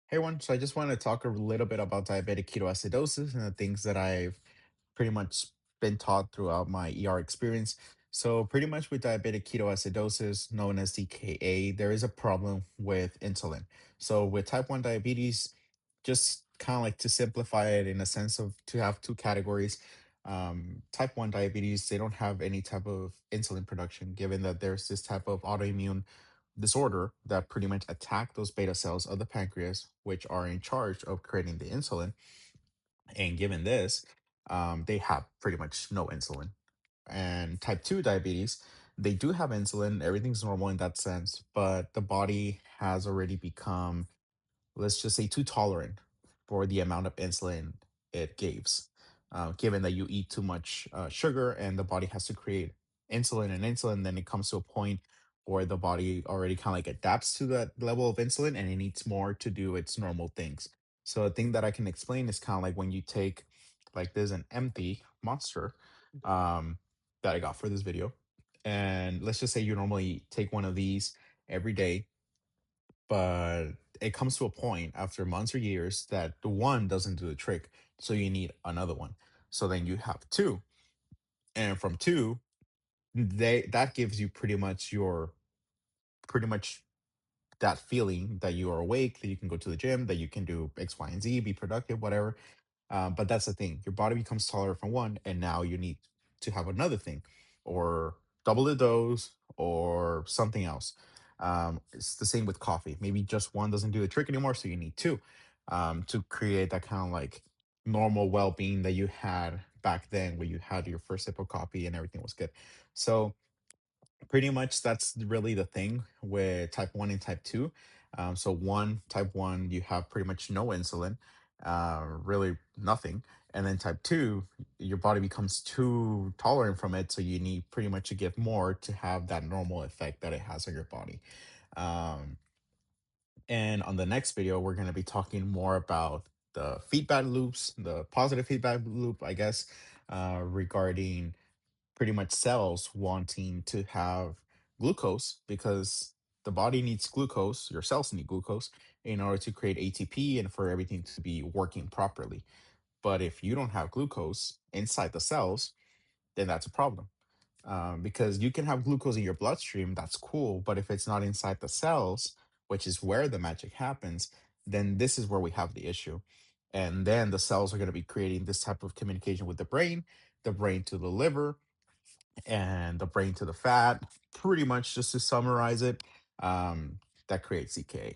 Hey, everyone. So I just want to talk a little bit about diabetic ketoacidosis and the things that I've pretty much been taught throughout my ER experience. So pretty much with diabetic ketoacidosis, known as DKA, there is a problem with insulin. So with type 1 diabetes, just kind of like to simplify it in a sense of to have two categories. Type 1 diabetes, they don't have any type of insulin production, given that there's this type of autoimmune disorder that pretty much attack those beta cells of the pancreas, which are in charge of creating the insulin. And given this, they have pretty much no insulin. And type 2 diabetes, they do have insulin, everything's normal in that sense, but the body has already become, let's just say, too tolerant for the amount of insulin it gives. Given that you eat too much sugar and the body has to create insulin, then it comes to a point where the body already kind of like adapts to that level of insulin and it needs more to do its normal things. So a thing that I can explain is kind of like when you take, like, there's an empty monster um, that I got for this video. And let's just say you normally take one of these every day, but it comes to a point after months or years that the one doesn't do the trick. So you need another one. So then you have two. And from two, that gives you pretty much that feeling that you are awake, that you can go to the gym, that you can do X, Y, and Z, be productive, whatever. But that's the thing. Your body becomes tolerant from one, and now you need to have another thing, or double the dose, or something else. It's the same with coffee. Maybe just one doesn't do the trick anymore, so you need two to create that kind of like normal well being that you had back then, where you had your first sip of coffee and everything was good. So pretty much that's really the thing with type 1 and type 2. So one, type 1, you have pretty much no insulin, really nothing. And then type 2, your body becomes too tolerant from it, so you need pretty much to give more to have that normal effect that it has on your body. um, and on the next video we're going to be talking more about the feedback loops, the positive feedback loop, I guess, regarding pretty much cells wanting to have glucose, because the body needs glucose, your cells need glucose in order to create ATP and for everything to be working properly. But if you don't have glucose inside the cells, then that's a problem. Because you can have glucose in your bloodstream, that's cool. But if it's not inside the cells, which is where the magic happens, then this is where we have the issue. And then the cells are going to be creating this type of communication with the brain to the liver, and the brain to the fat. Pretty much, just to summarize it, that creates CKA.